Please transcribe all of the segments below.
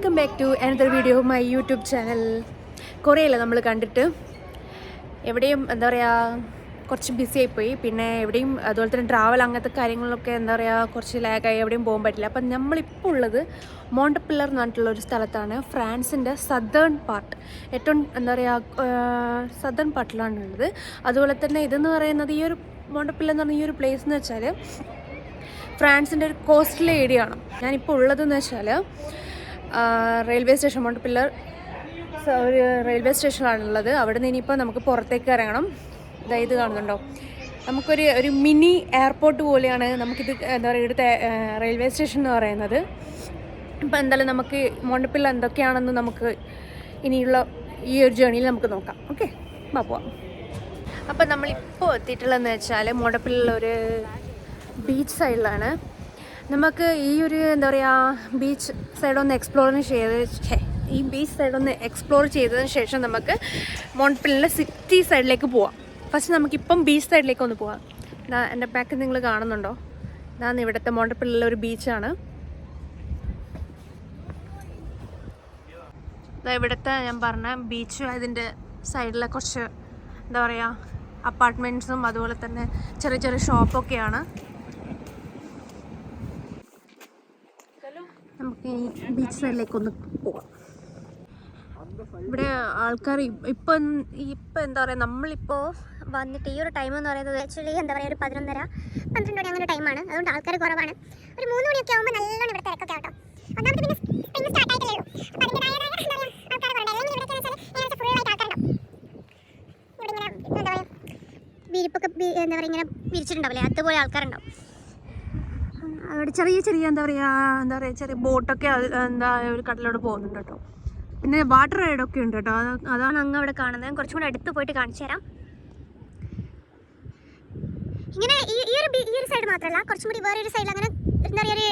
Welcome back to another video my YouTube channel. കുറേയല്ല നമ്മൾ കണ്ടിട്ട്, എവിടെയും എന്താ പറയുക കുറച്ച് ബിസി ആയിപ്പോയി. പിന്നെ എവിടെയും അതുപോലെ തന്നെ ട്രാവൽ അങ്ങനത്തെ കാര്യങ്ങളിലൊക്കെ എന്താ പറയുക കുറച്ച് ലാഗായി, എവിടെയും പോകാൻ പറ്റില്ല. അപ്പം നമ്മളിപ്പോൾ ഉള്ളത് മോണ്ടപ്പില്ലർ എന്ന് പറഞ്ഞിട്ടുള്ളൊരു സ്ഥലത്താണ്. ഫ്രാൻസിൻ്റെ സദേൺ പാർട്ട്, ഏറ്റവും എന്താ പറയുക സദേൺ പാർട്ടിലാണുള്ളത്. അതുപോലെ തന്നെ ഇതെന്ന് പറയുന്നത്, ഈ ഒരു മോണ്ടപ്പില്ലർ എന്ന് പറഞ്ഞ ഈ ഒരു പ്ലേസ് എന്ന് വെച്ചാൽ ഫ്രാൻസിൻ്റെ ഒരു കോസ്റ്റൽ ഏരിയ ആണ്. ഞാനിപ്പോൾ ഉള്ളതെന്ന് വെച്ചാൽ റെയിൽവേ സ്റ്റേഷൻ, മോണ്ടപ്പില്ലർ ഒരു റെയിൽവേ സ്റ്റേഷനിലാണുള്ളത്. അവിടെ നിന്ന് ഇനിയിപ്പോൾ നമുക്ക് പുറത്തേക്ക് ഇറങ്ങണം. ഇത് കാണുന്നുണ്ടോ, നമുക്കൊരു മിനി എയർപോർട്ട് പോലെയാണ് നമുക്കിത് എന്താ പറയുക ഇവിടുത്തെ റെയിൽവേ സ്റ്റേഷൻ എന്ന് പറയുന്നത്. ഇപ്പോൾ എന്തായാലും നമുക്ക് മോണ്ടപ്പില്ലർ എന്തൊക്കെയാണെന്ന് നമുക്ക് ഇനിയുള്ള ഈ ഒരു ജേണിയിൽ നമുക്ക് നോക്കാം. ഓക്കെ, പോവാം. അപ്പോൾ നമ്മളിപ്പോൾ എത്തിയിട്ടുള്ളതെന്ന് വെച്ചാൽ മോണ്ടപ്പില്ലർ ഒരു ബീച്ച് സൈഡിലാണ്. നമുക്ക് ഈ ഒരു എന്താ പറയുക ബീച്ച് സൈഡൊന്ന് ഈ ബീച്ച് സൈഡൊന്ന് എക്സ്പ്ലോർ ചെയ്തതിന് ശേഷം നമുക്ക് മോണ്ടപ്പില്ലറിലെ സിറ്റി സൈഡിലേക്ക് പോവാം. ഫസ്റ്റ് നമുക്കിപ്പം ബീച്ച് സൈഡിലേക്ക് ഒന്ന് പോവാം. എൻ്റെ ബാക്കിൽ നിങ്ങൾ കാണുന്നുണ്ടോ, ഇതാണ് ഇവിടുത്തെ മോണ്ടപ്പില്ലറിലെ ഒരു ബീച്ചാണ്. ഇവിടുത്തെ ഞാൻ പറഞ്ഞ ബീച്ചും അതിൻ്റെ സൈഡിലെ കുറച്ച് എന്താ പറയുക അപ്പാർട്ട്മെൻറ്റ്സും അതുപോലെ തന്നെ ചെറിയ ചെറിയ ഷോപ്പൊക്കെയാണ്. നമുക്ക് ഈ ബീച്ച് സൈഡിലേക്ക് ഒന്ന് പോവാം. ഇവിടെ ആൾക്കാർ ഇപ്പം എന്താ പറയുക, നമ്മളിപ്പോൾ വന്നിട്ട് ഈ ഒരു ടൈം എന്ന് പറയുന്നത് ആക്ച്വലി എന്താ പറയുക ഒരു 11:30-12 മണി അങ്ങനെ ടൈമാണ്. അതുകൊണ്ട് ആൾക്കാർ കുറവാണ്. ഒരു 3 മണിയൊക്കെ ആകുമ്പോൾ നല്ലോണം ഇവിടെ തിരക്കൊക്കെ ആട്ടോ. ഒന്നാമത് പിന്നെ സ്പ്രിംഗ് സ്റ്റാർട്ട് ആയിട്ടല്ലേ ഉള്ളൂ. അപ്പോൾ അതിൻ്റെതായതായ എന്താ പറയുക ആൾക്കാർ കുറവുണ്ട്. അല്ലെങ്കിൽ ഇവിടെ വെച്ചാൽ ഫുള്ളായിട്ട് ആൾക്കാരുണ്ടാവും. ഇവിടെ ഇങ്ങനെ എന്താ പറയുക വിരിപ്പൊക്കെ എന്താ പറയുക ഇങ്ങനെ വിരിച്ചിട്ടുണ്ടാവില്ലേ, അതുപോലെ ആൾക്കാരുണ്ടാവും. അവിടെ ചെറിയ ചെറിയ എന്താ പറയുക ചെറിയ ബോട്ടൊക്കെ എന്താ ഒരു കടലോട് പോകുന്നുണ്ട് കേട്ടോ. പിന്നെ വാട്ടർ റൈഡൊക്കെ ഉണ്ട് കേട്ടോ. അതാണ് അങ്ങ് അവിടെ കാണുന്നത്. കുറച്ചും കൂടെ അടുത്ത് പോയിട്ട് കാണിച്ചു തരാം. ഇങ്ങനെ ഈ ഒരു സൈഡ് മാത്രമല്ല, കുറച്ചും കൂടി വേറൊരു സൈഡിൽ അങ്ങനെ എന്താ പറയുക ഒരു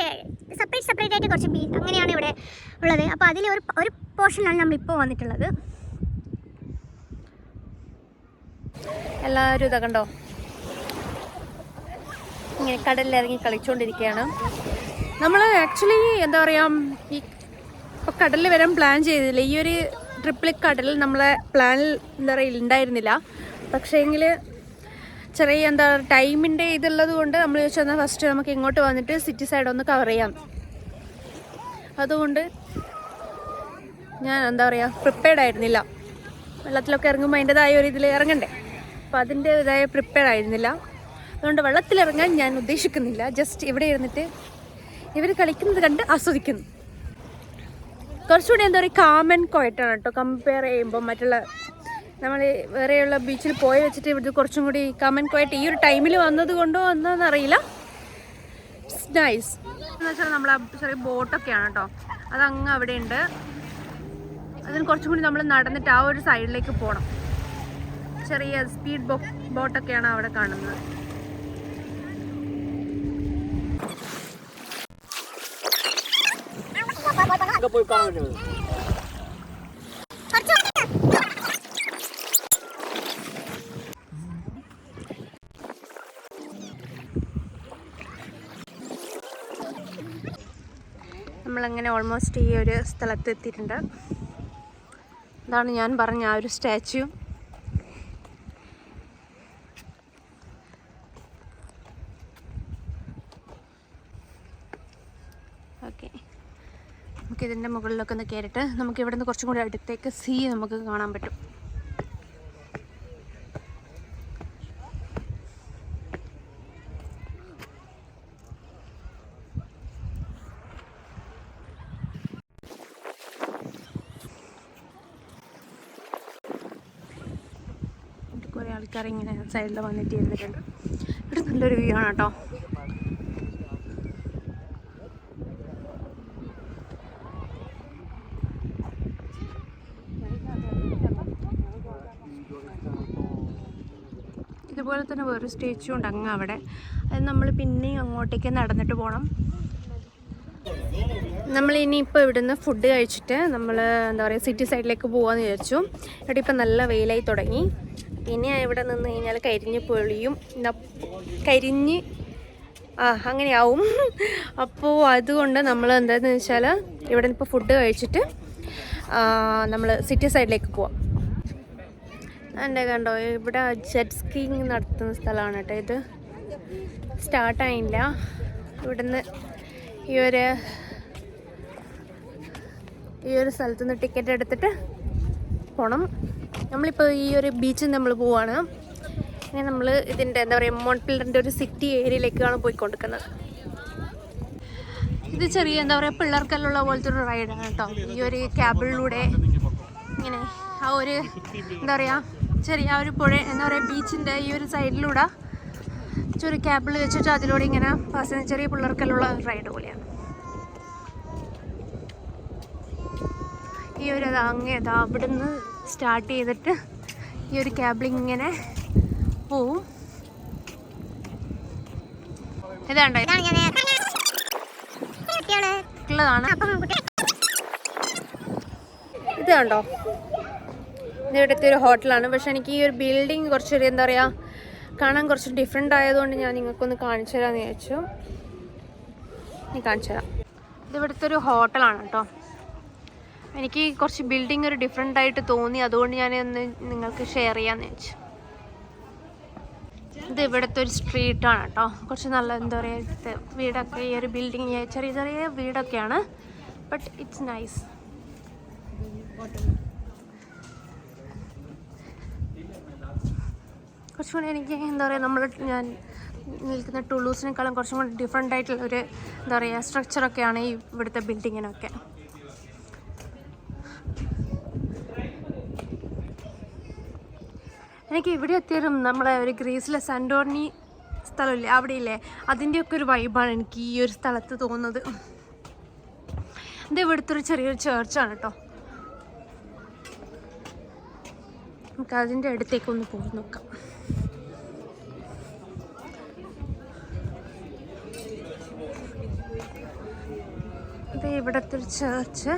സെപ്പറേറ്റ് ആയിട്ട് കുറച്ച് അങ്ങനെയാണ് ഇവിടെ ഉള്ളത്. അപ്പോൾ അതിൽ ഒരു പോർഷനിലാണ് നമ്മളിപ്പോൾ വന്നിട്ടുള്ളത്. എല്ലാവരും ഇതാ കണ്ടോ, ഇങ്ങനെ കടലിലിറങ്ങി കളിച്ചുകൊണ്ടിരിക്കുകയാണ്. നമ്മൾ ആക്ച്വലി എന്താ പറയുക ഇപ്പോൾ കടലിൽ വരാൻ പ്ലാൻ ചെയ്തില്ല. ഈ ഒരു ട്രിപ്പിൽ കടലിൽ നമ്മളെ പ്ലാനിൽ എന്താ പറയുക ഉണ്ടായിരുന്നില്ല. പക്ഷേങ്കിൽ ചെറിയ എന്താ ടൈമിൻ്റെ ഇതുള്ളത് കൊണ്ട് നമ്മൾ ചോദിച്ചാൽ ഫസ്റ്റ് നമുക്ക് ഇങ്ങോട്ട് വന്നിട്ട് സിറ്റി സൈഡ് ഒന്ന് കവർ ചെയ്യാം. അതുകൊണ്ട് ഞാൻ എന്താ പറയുക പ്രിപ്പയർഡ് ആയിരുന്നില്ല. വെള്ളത്തിലൊക്കെ ഇറങ്ങുമ്പോൾ അതിൻ്റെതായ ഒരു ഇതിൽ ഇറങ്ങണ്ടേ, അപ്പോൾ അതിൻ്റെതായ പ്രിപ്പയർഡ് ആയിരുന്നില്ല. അതുകൊണ്ട് വെള്ളത്തിലിറങ്ങാൻ ഞാൻ ഉദ്ദേശിക്കുന്നില്ല. ജസ്റ്റ് ഇവിടെ ഇരുന്നിട്ട് ഇവർ കളിക്കുന്നത് കണ്ട് ആസ്വദിക്കുന്നു. കുറച്ചുകൂടി എന്താ പറയുക കാം ആൻഡ് ക്വയറ്റാണ് കേട്ടോ കമ്പയർ ചെയ്യുമ്പോൾ മറ്റുള്ള നമ്മൾ വേറെയുള്ള ബീച്ചിൽ പോയി വെച്ചിട്ട് ഇവിടുത്തെ കുറച്ചും കൂടി കാം ആൻഡ് ക്വയറ്റ് ഈ ഒരു ടൈമിൽ വന്നത് കൊണ്ടോ എന്താണെന്നറിയില്ല. ഇറ്റ്സ് നൈസ് എന്ന് വെച്ചാൽ നമ്മൾ ചെറിയ ബോട്ടൊക്കെയാണ് കേട്ടോ, അതങ്ങ് അവിടെ ഉണ്ട്. അതിന് കുറച്ചും കൂടി നമ്മൾ നടന്നിട്ട് ആ ഒരു സൈഡിലേക്ക് പോകണം. ചെറിയ സ്പീഡ് ബോട്ടൊക്കെയാണ് അവിടെ കാണുന്നത്. നമ്മളങ്ങനെ ഓൾമോസ്റ്റ് ഈ ഒരു സ്ഥലത്ത് എത്തിയിട്ടുണ്ട്. അതാണ് ഞാൻ പറഞ്ഞ ആ ഒരു സ്റ്റാച്യു. ഓക്കെ, നമുക്കിതിൻ്റെ മുകളിലൊക്കെ ഒന്ന് കയറിയിട്ട് നമുക്ക് ഇവിടെ നിന്ന് കുറച്ചും കൂടി അടുത്തേക്ക് നമുക്ക് കാണാൻ പറ്റും. കുറേ ആൾക്കാർ ഇങ്ങനെ സൈഡിൽ വന്നിട്ട് ഇരുന്നിട്ടുണ്ട്. ഇവിടെ നല്ലൊരു വ്യൂ ആണ് കേട്ടോ. ഇതുപോലെ തന്നെ വേറൊരു സ്റ്റാച്യു ഉണ്ട് അങ്ങ് അവിടെ. അത് നമ്മൾ പിന്നെയും അങ്ങോട്ടേക്ക് നടന്നിട്ട് പോകണം. നമ്മൾ ഇനിയിപ്പോൾ ഇവിടുന്ന് ഫുഡ് കഴിച്ചിട്ട് നമ്മൾ എന്താ പറയുക സിറ്റി സൈഡിലേക്ക് പോകാമെന്ന് വിചാരിച്ചു. ഇവിടെ ഇപ്പം നല്ല വെയിലായി തുടങ്ങി. പിന്നെ ഇവിടെ നിന്ന് കഴിഞ്ഞാൽ കരിഞ്ഞ് പൊളിയും, കരിഞ്ഞ് അങ്ങനെയാവും. അപ്പോൾ അതുകൊണ്ട് നമ്മൾ എന്താണെന്ന് വെച്ചാൽ ഇവിടെ നിന്ന് ഇപ്പോൾ ഫുഡ് കഴിച്ചിട്ട് നമ്മൾ സിറ്റി സൈഡിലേക്ക് പോവാം. എൻ്റെ കണ്ടോ ഇവിടെ ജെറ്റ് സ്കീയിങ് നടത്തുന്ന സ്ഥലമാണ് കേട്ടോ ഇത്. സ്റ്റാർട്ടായില്ല. ഇവിടുന്ന് ഈ ഒരു സ്ഥലത്തു നിന്ന് ടിക്കറ്റ് എടുത്തിട്ട് പോകണം. നമ്മളിപ്പോൾ ഈ ഒരു ബീച്ചിൽ നിന്ന് നമ്മൾ പോവാണ്. ഇങ്ങനെ നമ്മൾ ഇതിൻ്റെ എന്താ പറയുക മോൺപെല്ലിയറിൻ്റെ ഒരു സിറ്റി ഏരിയയിലേക്കാണ് പോയിക്കൊണ്ടിരിക്കുന്നത്. ഇത് ചെറിയ എന്താ പറയുക പിള്ളേർക്കെല്ലാം പോലത്തെ ഒരു റൈഡാണ് കേട്ടോ. ഈ ഒരു ക്യാബിലൂടെ ഇങ്ങനെ ആ ഒരു എന്താ പറയുക ചെറിയ ആ ഒരു പുഴ എന്താ പറയുക ബീച്ചിൻ്റെ ഈ ഒരു സൈഡിലൂടെ ഒരു ക്യാബിൾ വെച്ചിട്ട് അതിലൂടെ ഇങ്ങനെ പാസ് ചെറിയ പിള്ളേർക്കെല്ലാം റൈഡ് പോലെയാണ്. ഈ ഒരു അവിടുന്ന് സ്റ്റാർട്ട് ചെയ്തിട്ട് ഈ ഒരു ക്യാബിളിങ്ങനെ പോവും. ഇതാണ്ടോ ഉള്ളതാണ്. ഇത് കണ്ടോ ഇത് ഇവിടുത്തെ ഒരു ഹോട്ടലാണ്. പക്ഷെ എനിക്ക് ഈ ഒരു ബിൽഡിങ് കുറച്ചൊരു എന്താ പറയുക കാണാൻ കുറച്ച് ഡിഫറെൻ്റ് ആയതുകൊണ്ട് ഞാൻ നിങ്ങൾക്കൊന്ന് കാണിച്ചു തരാമെന്ന് ചോദിച്ചു. ഞാൻ കാണിച്ചു തരാം. ഇത് ഇവിടുത്തെ ഒരു ഹോട്ടലാണ് കേട്ടോ. എനിക്ക് കുറച്ച് ബിൽഡിങ് ഒരു ഡിഫറെൻ്റ് ആയിട്ട് തോന്നി, അതുകൊണ്ട് ഞാൻ ഒന്ന് നിങ്ങൾക്ക് ഷെയർ ചെയ്യാമെന്ന് വെച്ചു. ഇത് ഇവിടുത്തെ ഒരു സ്ട്രീറ്റാണ് കേട്ടോ. കുറച്ച് നല്ല എന്താ പറയുക വീടൊക്കെ ഈ ഒരു ബിൽഡിങ് ചെറിയ ചെറിയ വീടൊക്കെയാണ്. But it's nice. കുറച്ചും കൂടി എനിക്ക് എന്താ പറയുക ഞാൻ നിൽക്കുന്ന ടൂളൂസിനേക്കാളും കുറച്ചും കൂടി ഡിഫറെൻ്റ് ആയിട്ടുള്ള ഒരു എന്താ പറയുക സ്ട്രക്ചറൊക്കെയാണ് ഈ ഇവിടുത്തെ ബിൽഡിങ്ങിനൊക്കെ. എനിക്ക് ഇവിടെ എത്തിയാലും നമ്മളെ ഒരു ഗ്രീസിലെ സാന്റോർണി സ്ഥലമില്ലേ അവിടെ ഇല്ലേ അതിൻ്റെയൊക്കെ ഒരു വൈബാണ് എനിക്ക് ഈ ഒരു സ്ഥലത്ത് തോന്നുന്നത്. ഇത് ഇവിടുത്തെ ഒരു ചെറിയൊരു ചേർച്ചാണ് കേട്ടോ. നമുക്ക് അതിൻ്റെ അടുത്തേക്കൊന്ന് പോയി നോക്കാം. ഇത് ഇവിടുത്തെ ഒരു ചേർച്ച്.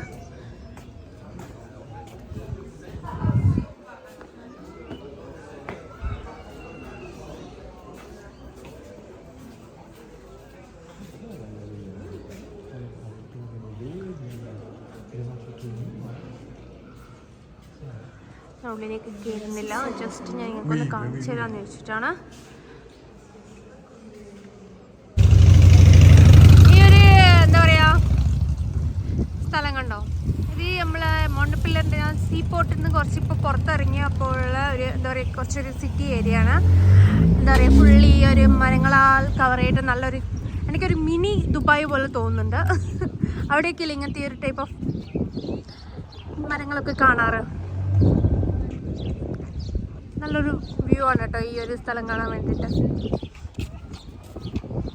ഉള്ളിലേക്ക് കയറുന്നില്ല, ജസ്റ്റ് ഞാൻ നിങ്ങൾക്കൊന്ന് കാണിച്ചു തരാമെന്ന് വെച്ചിട്ടാണ്. ഈ ഒരു എന്താ പറയുക സ്ഥലം കണ്ടോ, ഇത് നമ്മളെ മോണ്ടപ്പില്ലറിൻ്റെ സീ പോർട്ടിൽ നിന്ന് കുറച്ചിപ്പോൾ പുറത്തിറങ്ങിയപ്പോഴുള്ള ഒരു എന്താ പറയുക കുറച്ചൊരു സിറ്റി ഏരിയ ആണ്. എന്താ പറയുക ഫുള്ളി ഈ ഒരു മരങ്ങളാൽ കവർ ചെയ്തിട്ട് നല്ലൊരു എനിക്കൊരു മിനി ദുബായ് പോലെ തോന്നുന്നുണ്ട്. അവിടെയൊക്കെയില്ല ഇങ്ങനത്തെ ഒരു ടൈപ്പ് ഓഫ് മരങ്ങളൊക്കെ കാണാറ്. നല്ലൊരു വ്യൂ ആണ് കേട്ടോ ഈ ഒരു സ്ഥലം കാണാൻ വേണ്ടിയിട്ട്.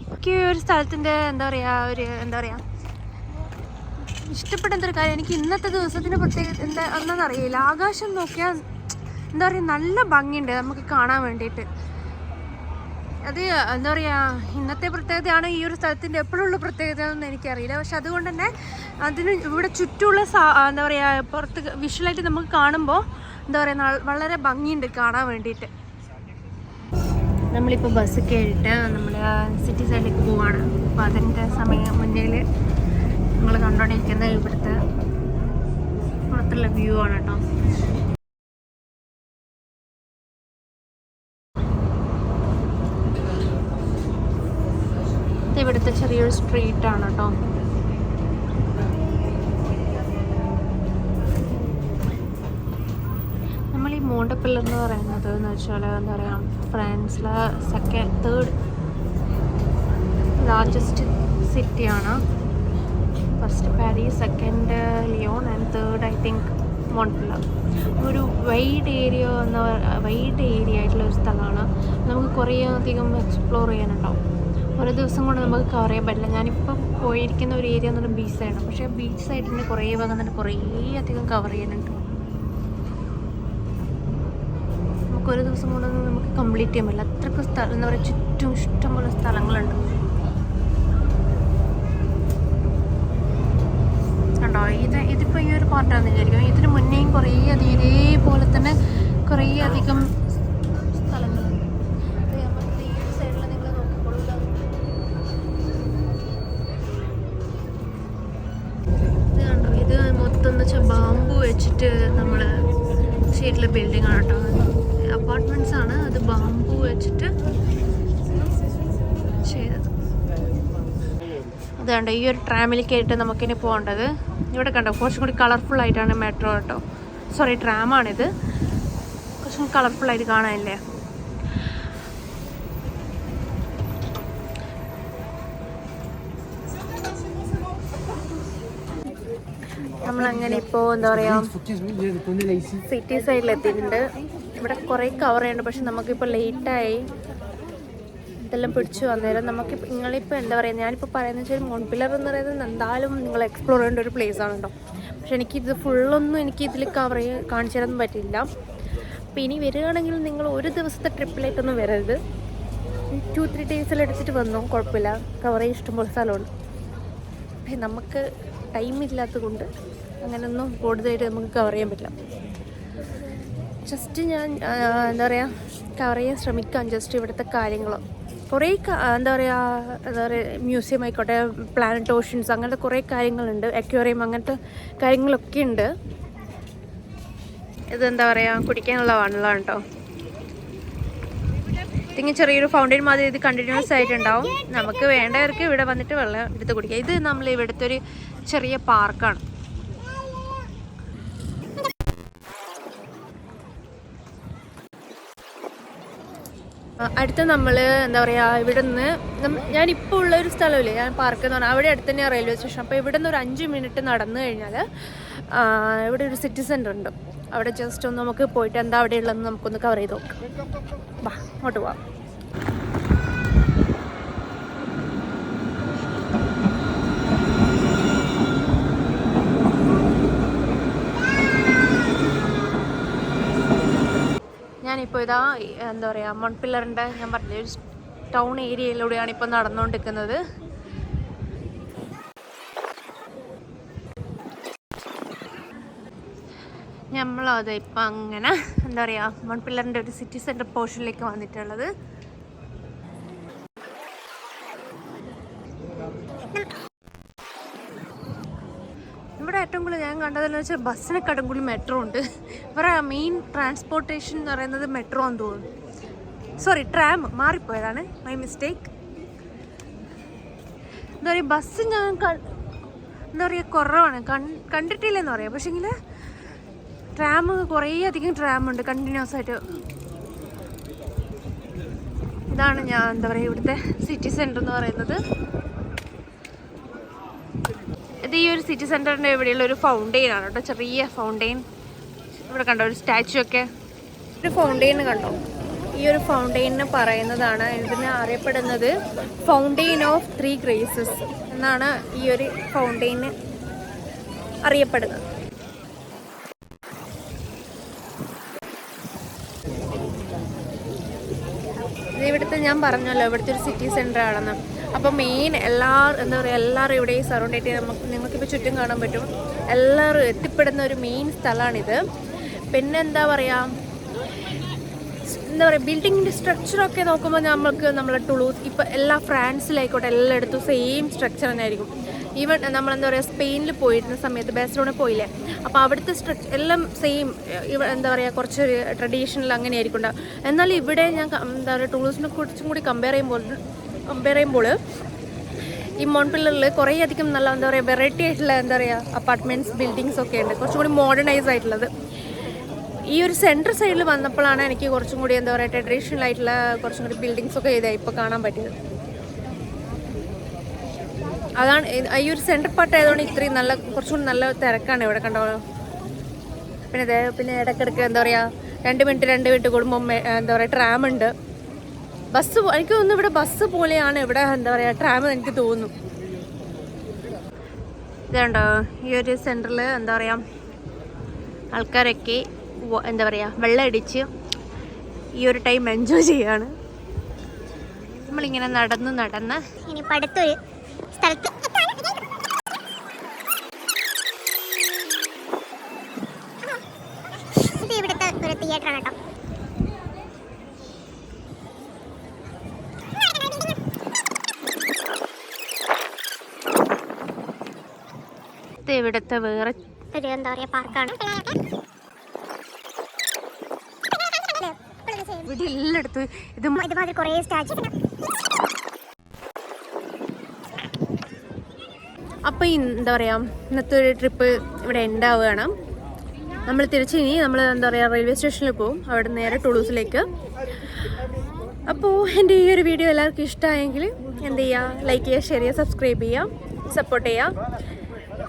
എനിക്ക് ഈ ഒരു സ്ഥലത്തിൻ്റെ എന്താ പറയുക ഇഷ്ടപ്പെട്ട എന്തൊരു കാര്യം, എനിക്ക് ഇന്നത്തെ ദിവസത്തിൻ്റെ പ്രത്യേകത എന്താണെന്ന് അറിയില്ല. ആകാശം നോക്കിയാൽ എന്താ പറയുക നല്ല ഭംഗിയുണ്ട് നമുക്ക് കാണാൻ വേണ്ടിയിട്ട്. അത് എന്താ പറയുക ഇന്നത്തെ പ്രത്യേകതയാണ് ഈ ഒരു സ്ഥലത്തിൻ്റെ എപ്പോഴുള്ള പ്രത്യേകതയാണെന്ന് എനിക്കറിയില്ല. പക്ഷെ അതുകൊണ്ട് തന്നെ അതിന് ഇവിടെ ചുറ്റുമുള്ള എന്താ പറയുക പുറത്ത് വിഷ്വലായിട്ട് നമുക്ക് കാണുമ്പോൾ എന്താ പറയുക വളരെ ഭംഗിയുണ്ട് കാണാൻ വേണ്ടിയിട്ട്. നമ്മളിപ്പോൾ ബസ് കയറിയിട്ട് നമ്മൾ സിറ്റി സൈഡിലേക്ക് പോവാണ്. അപ്പോൾ അതിൻ്റെ സമയം മുന്നിൽ നമ്മൾ കണ്ടുകൊണ്ടിരിക്കുന്നത് ഇവിടുത്തെ പുറത്തുള്ള വ്യൂ ആണ് കേട്ടോ. ഇവിടുത്തെ ചെറിയൊരു സ്ട്രീറ്റാണ് കേട്ടോ. നമ്മൾ ഈ മോണ്ടപ്പില്ലർ എന്ന് പറയുന്നത് എന്ന് വെച്ചാൽ എന്താ പറയുക ഫ്രാൻസിലെ തേർഡ് ലാർജസ്റ്റ് സിറ്റിയാണ്. First Paris, second Lyon and third I think Montpellier. ഒരു വൈഡ് ഏരിയ ആയിട്ടുള്ള ഒരു സ്ഥലമാണ്. നമുക്ക് കുറേ അധികം എക്സ്പ്ലോർ ചെയ്യാനുണ്ടാവും. ഓരോ ദിവസം കൊണ്ട് നമുക്ക് കവർ ചെയ്യാൻ പറ്റില്ല. ഞാനിപ്പം പോയിരിക്കുന്ന ഒരു ഏരിയ എന്ന് പറഞ്ഞാൽ ബീച്ച് സൈഡാണ്. പക്ഷേ ബീച്ച് സൈഡിൻ്റെ കുറേ ഭാഗം തന്നെ കുറേ അധികം കവർ ചെയ്യാനുണ്ട്. നമുക്കൊരു ദിവസം കൊണ്ടൊന്നും നമുക്ക് കംപ്ലീറ്റ് ചെയ്യാൻ പറ്റില്ല. അത്രയ്ക്ക് സ്ഥലം എന്താ പറയുക ചുറ്റും ഇഷ്ടംപോലെ സ്ഥലങ്ങളുണ്ട് കണ്ടോ. ഇതിപ്പോൾ ഈ ഒരു പാർട്ടാണെന്ന് വിചാരിക്കും. ഇതിന് മുന്നേയും കുറേ അധികം ഇതേപോലെ തന്നെ കുറേ അധികം സ്ഥലങ്ങളുണ്ട്. ഈ സൈഡിൽ നിങ്ങൾ നോക്കിക്കോളൂ. വെച്ചിട്ട് നമ്മൾ ചെയ്തിട്ടുള്ള ബിൽഡിംഗ് ആണ് കേട്ടോ. അപ്പാർട്ട്മെൻറ്റ്സ് ആണ്, അത് ബാംബു വെച്ചിട്ട് ചെയ്തത്. അതുകൊണ്ട് ഈ ഒരു ട്രാമിൽ കയറിയിട്ട് നമുക്കിനി പോകേണ്ടത്. ഇവിടെ കണ്ടോ കുറച്ചും കൂടി കളർഫുൾ ആയിട്ടാണ് മെട്രോ കേട്ടോ, സോറി ട്രാമാണിത്. കുറച്ചും കളർഫുള്ളായിട്ട് കാണാനില്ലേ. നമ്മളങ്ങനെ ഇപ്പോൾ എന്താ പറയുക സിറ്റി സൈഡിലെത്തിയിട്ടുണ്ട്. ഇവിടെ കുറേ കവർ ചെയ്യുന്നുണ്ട്, പക്ഷെ നമുക്കിപ്പോൾ ലേറ്റായി ഇതെല്ലാം പിടിച്ചു വന്നേരം. നമുക്ക് നിങ്ങളിപ്പോൾ എന്താ പറയുക, ഞാനിപ്പോൾ പറയുന്നത് വെച്ചാൽ മോൺപില്ലർ എന്ന് പറയുന്നത് എന്തായാലും നിങ്ങൾ എക്സ്പ്ലോർ ചെയ്യേണ്ട ഒരു പ്ലേസ് ആണ് കേട്ടോ. പക്ഷെ എനിക്കിത് ഫുള്ളൊന്നും ഇതിൽ കവർ കാണിച്ചു തരാൻ പറ്റില്ല. അപ്പോൾ ഇനി വരികയാണെങ്കിൽ നിങ്ങൾ ഒരു ദിവസത്തെ ട്രിപ്പിലേക്കൊന്നും വരരുത്, 2-3 ഡേയ്സിലെടുത്തിട്ട് വന്നോ, കുഴപ്പമില്ല. കവർ ചെയ്യാൻ ഇഷ്ടംപോലെ സ്ഥലമുണ്ട്. പക്ഷേ നമുക്ക് ടൈമില്ലാത്തത് കൊണ്ട് അങ്ങനെയൊന്നും കൂടുതലായിട്ട് നമുക്ക് കവർ ചെയ്യാൻ പറ്റില്ല. ജസ്റ്റ് ഞാൻ എന്താ പറയുക കവർ ചെയ്യാൻ ശ്രമിക്കാം. ജസ്റ്റ് ഇവിടുത്തെ കാര്യങ്ങൾ കുറേ എന്താ പറയുക മ്യൂസിയം ആയിക്കോട്ടെ, പ്ലാനറ്റ് ഓഷ്യൻസ്, അങ്ങനത്തെ കുറേ കാര്യങ്ങളുണ്ട്, അക്വേറിയം, അങ്ങനത്തെ കാര്യങ്ങളൊക്കെ ഉണ്ട്. ഇതെന്താ പറയുക കുടിക്കാനുള്ള വെള്ളമാണ് കേട്ടോ. ഇതിങ്ങനെ ചെറിയൊരു ഫൗണ്ടൈൻ മാതിരി ഇത് കണ്ടിന്യൂസ് ആയിട്ടുണ്ടാവും. നമുക്ക് വേണ്ടവർക്ക് ഇവിടെ വന്നിട്ട് വെള്ളം എടുത്ത് കുടിക്കാം. ഇത് നമ്മൾ ഇവിടുത്തെ ഒരു ചെറിയ പാർക്കാണ്. അടുത്ത നമ്മൾ എന്താ പറയുക ഇവിടെ നിന്ന് ഞാനിപ്പോൾ ഉള്ളൊരു സ്ഥലമില്ലേ, ഞാൻ പാർക്ക് എന്ന് പറഞ്ഞാൽ അവിടെ അടുത്ത് തന്നെയാണ് റെയിൽവേ സ്റ്റേഷൻ. അപ്പോൾ ഇവിടെ നിന്ന് ഒരു 5 മിനിറ്റ് നടന്നു കഴിഞ്ഞാൽ ഇവിടെ ഒരു സിറ്റി സെൻ്റർ ഉണ്ട്. അവിടെ ജസ്റ്റ് ഒന്ന് നമുക്ക് പോയിട്ട് എന്താ അവിടെ ഉള്ളതെന്ന് നമുക്കൊന്ന് കവർ ചെയ്ത് നോക്കാം. വാ അങ്ങോട്ട് പോവാം. ഞാനിപ്പോൾ ഇതാ എന്താ പറയുക മോൺപില്ലറിൻ്റെ ഞാൻ പറഞ്ഞ ഒരു ടൗൺ ഏരിയയിലൂടെയാണ് ഇപ്പോൾ നടന്നുകൊണ്ടിരിക്കുന്നത്. നമ്മളത് ഇപ്പം അങ്ങനെ എന്താ പറയുക മോൺപില്ലറിൻ്റെ ഒരു സിറ്റി സെൻറ്റർ പോർഷനിലേക്ക് വന്നിട്ടുള്ളത്. ഇവിടെ ഏറ്റവും കൂടുതൽ ഞാൻ കണ്ടതെന്ന് വെച്ചാൽ ബസ്സിനെക്കാട്ടും കൂടുതൽ മെട്രോ ഉണ്ട്. ഇവരുടെ മെയിൻ ട്രാൻസ്പോർട്ടേഷൻ എന്ന് പറയുന്നത് മെട്രോ എന്ന് തോന്നുന്നു. സോറി ട്രാം മാറിപ്പോയതാണ്, മൈ മിസ്റ്റേക്ക്. എന്താ പറയുക ബസ് ഞാൻ എന്താ പറയുക കുറവാണ്, കണ്ടിട്ടില്ലെന്ന് പറയാം. പക്ഷേങ്കിൽ ട്രാം കുറേ അധികം ട്രാമുണ്ട് കണ്ടിന്യൂസ് ആയിട്ട്. ഇതാണ് ഞാൻ എന്താ പറയുക ഇവിടുത്തെ സിറ്റി സെൻറ്റർ എന്ന് പറയുന്നത്. ഇത് ഈ ഒരു സിറ്റി സെൻറ്ററിൻ്റെ ഇവിടെയുള്ള ഒരു ഫൗണ്ടെയിൻ ആണ് കേട്ടോ, ചെറിയ ഫൗണ്ടെയിൻ. ഇവിടെ കണ്ടോ ഒരു സ്റ്റാച്ചു ഒക്കെ, ഒരു ഫൗണ്ടെയിൻ കണ്ടോ. ഈ ഒരു ഫൗണ്ടെയിന് പറയുന്നതാണ്, ഇതിനെ അറിയപ്പെടുന്നത് ഫൗണ്ടെയിൻ ഓഫ് 3 ഗ്രേസസ് എന്നാണ് ഈ ഒരു ഫൗണ്ടെയിന് അറിയപ്പെടുന്നത്. ഇവിടുത്തെ ഞാൻ പറഞ്ഞല്ലോ ഇവിടുത്തെ ഒരു സിറ്റി സെൻറ്റർ ആണെന്ന്. അപ്പോൾ മെയിൻ എന്താ പറയുക എല്ലാവരും ഇവിടെ സറൗണ്ട് ആയിട്ട് നിങ്ങൾക്കിപ്പോൾ ചുറ്റും കാണാൻ പറ്റും. എല്ലാവരും എത്തിപ്പെടുന്ന ഒരു മെയിൻ സ്ഥലമാണിത്. പിന്നെ എന്താ പറയുക ബിൽഡിങ്ങിൻ്റെ സ്ട്രക്ചറൊക്കെ നോക്കുമ്പോൾ നമ്മളെ ടുളൂസ് ഇപ്പോൾ എല്ലാ ഫ്രാൻസിലായിക്കോട്ടെ എല്ലായിടത്തും സെയിം സ്ട്രക്ചർ തന്നെ ആയിരിക്കും. ഈവൻ നമ്മളെന്താ പറയുക സ്പെയിനിൽ പോയിരുന്ന സമയത്ത് ബാഴ്സലോണ പോയില്ലേ, അപ്പോൾ അവിടുത്തെ എല്ലാം സെയിം എന്താ പറയുക കുറച്ച് ട്രഡീഷണൽ അങ്ങനെ ആയിരിക്കും ഉണ്ടാവും. എന്നാൽ ഇവിടെ ഞാൻ എന്താ പറയുക ടൂറിസ്റ്റിനെ കുറിച്ചും കൂടി കമ്പയർ ചെയ്യുമ്പോൾ ഈ മോൺപില്ലറിൽ കുറേ അധികം നല്ല എന്താ പറയുക വെറൈറ്റി ആയിട്ടുള്ള എന്താ പറയുക അപ്പാർട്ട്മെൻറ്റ്സ് ബിൽഡിങ്സ് ഒക്കെ ഉണ്ട്, കുറച്ചും കൂടി മോഡേണൈസ് ആയിട്ടുള്ളത്. ഈ ഒരു സെൻട്രൽ സൈഡിൽ വന്നപ്പോഴാണ് എനിക്ക് കുറച്ചും കൂടി എന്താ പറയുക ട്രഡീഷണൽ ആയിട്ടുള്ള കുറച്ചും കൂടി ബിൽഡിങ്സൊക്കെ ഇതായി ഇപ്പോൾ കാണാൻ പറ്റിയത്. അതാണ് ഈ ഒരു സെൻട്രൽ പാർട്ട് ആയതുകൊണ്ട് ഇത്രയും കുറച്ചുകൂടി നല്ല തിരക്കാണ് ഇവിടെ കണ്ടോ. പിന്നെ ഇടയ്ക്കിടയ്ക്ക് എന്താ പറയുക 2 മിനിറ്റ് കൂടുമ്പോൾ എന്താ പറയുക ട്രാം ഉണ്ട്. ബസ് എനിക്ക് തോന്നുന്നു ഇവിടെ ബസ് പോലെയാണ് ഇവിടെ എന്താ പറയുക ട്രാം എനിക്ക് തോന്നുന്നു. ഇതുണ്ടോ ഈ ഒരു സെൻറ്ററിൽ എന്താ പറയുക ആൾക്കാരൊക്കെ എന്താ പറയുക വെള്ളം അടിച്ച് ഈ ഒരു ടൈം എൻജോയ് ചെയ്യാണ്. നമ്മളിങ്ങനെ നടന്ന് ഇനിയിപ്പോൾ അടുത്തൊരു സ്ഥലത്ത് ഇത് ഇവിടുത്തെ ഒരു തിയേറ്ററാണ് കേട്ടോ. ഇവിടുത്തെ വേറെ ഒരു എന്താ പറയുക പാർക്കാണ്. ഇവിടെ എല്ലായിടത്തും ഇതുമാതിരി കുറേ സ്റ്റാച്ചു. അപ്പോൾ എന്താ പറയുക, ഇന്നത്തെ ഒരു ട്രിപ്പ് ഇവിടെ ഉണ്ടാവുകയാണ്. നമ്മൾ തിരിച്ചിനി നമ്മൾ എന്താ പറയുക റെയിൽവേ സ്റ്റേഷനിൽ പോകും, അവിടെ നേരെ ടൂളൂസിലേക്ക്. അപ്പോൾ എൻ്റെ ഈ ഒരു വീഡിയോ എല്ലാവർക്കും ഇഷ്ടമായെങ്കിൽ എന്ത് ചെയ്യുക, ലൈക്ക് ചെയ്യുക, ഷെയർ ചെയ്യുക, സബ്സ്ക്രൈബ് ചെയ്യുക, സപ്പോർട്ട് ചെയ്യുക.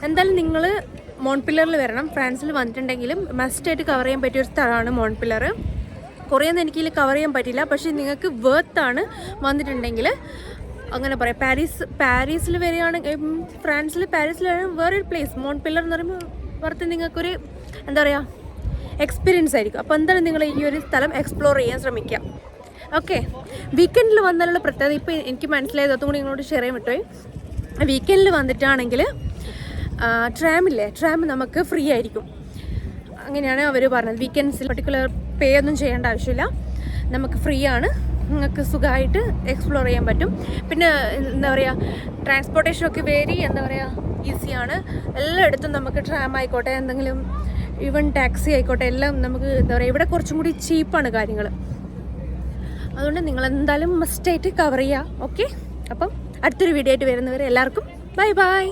എന്തായാലും നിങ്ങൾ മോൺപില്ലറിൽ വരണം. ഫ്രാൻസിൽ വന്നിട്ടുണ്ടെങ്കിലും മസ്റ്റായിട്ട് കവർ ചെയ്യാൻ പറ്റിയൊരു സ്ഥലമാണ് മോൺപില്ലർ. കുറേയൊന്നും എനിക്ക് കവർ ചെയ്യാൻ പറ്റില്ല, പക്ഷേ നിങ്ങൾക്ക് വേർത്താണ് വന്നിട്ടുണ്ടെങ്കിൽ. അങ്ങനെ പറയാം. പാരീസിൽ വരികയാണെങ്കിൽ, ഫ്രാൻസിൽ പാരീസിൽ വേറൊരു പ്ലേസ് മോൺപില്ലർ എന്ന് പറയുമ്പോൾ പുറത്ത് നിങ്ങൾക്കൊരു എന്താ പറയുക എക്സ്പീരിയൻസ് ആയിരിക്കും. അപ്പോൾ എന്തായാലും നിങ്ങൾ ഈ ഒരു സ്ഥലം എക്സ്പ്ലോർ ചെയ്യാൻ ശ്രമിക്കുക. ഓക്കെ, വീക്കെൻഡിൽ വന്നാലുള്ള പ്രത്യേകത ഇപ്പോൾ എനിക്ക് മനസ്സിലായത്, അതും കൂടി നിങ്ങളോട് ഷെയർ ചെയ്യാൻ വിട്ടുപോയി. വീക്കെൻഡിൽ വന്നിട്ടാണെങ്കിൽ ട്രാം നമുക്ക് ഫ്രീ ആയിരിക്കും. അങ്ങനെയാണ് അവർ പറഞ്ഞത്. വീക്കെൻഡ്സിൽ പർട്ടിക്കുലർ പേ ഒന്നും ചെയ്യേണ്ട ആവശ്യമില്ല, നമുക്ക് ഫ്രീ ആണ്. നിങ്ങൾക്ക് സുഖമായിട്ട് എക്സ്പ്ലോർ ചെയ്യാൻ പറ്റും. പിന്നെ എന്താ പറയുക ട്രാൻസ്പോർട്ടേഷനൊക്കെ വെരി എന്താ പറയുക ഈസിയാണ്. എല്ലായിടത്തും നമുക്ക് ട്രാം ആയിക്കോട്ടെ, എന്തെങ്കിലും ഈവൻ ടാക്സി ആയിക്കോട്ടെ, എല്ലാം നമുക്ക് എന്താ പറയുക ഇവിടെ കുറച്ചും കൂടി ചീപ്പാണ് കാര്യങ്ങൾ. അതുകൊണ്ട് നിങ്ങൾ എന്തായാലും മസ്റ്റായിട്ട് കവർ ചെയ്യുക. ഓക്കെ, അപ്പം അടുത്തൊരു വീഡിയോ ആയിട്ട് വരുന്നവരെ എല്ലാവർക്കും ബൈ ബൈ.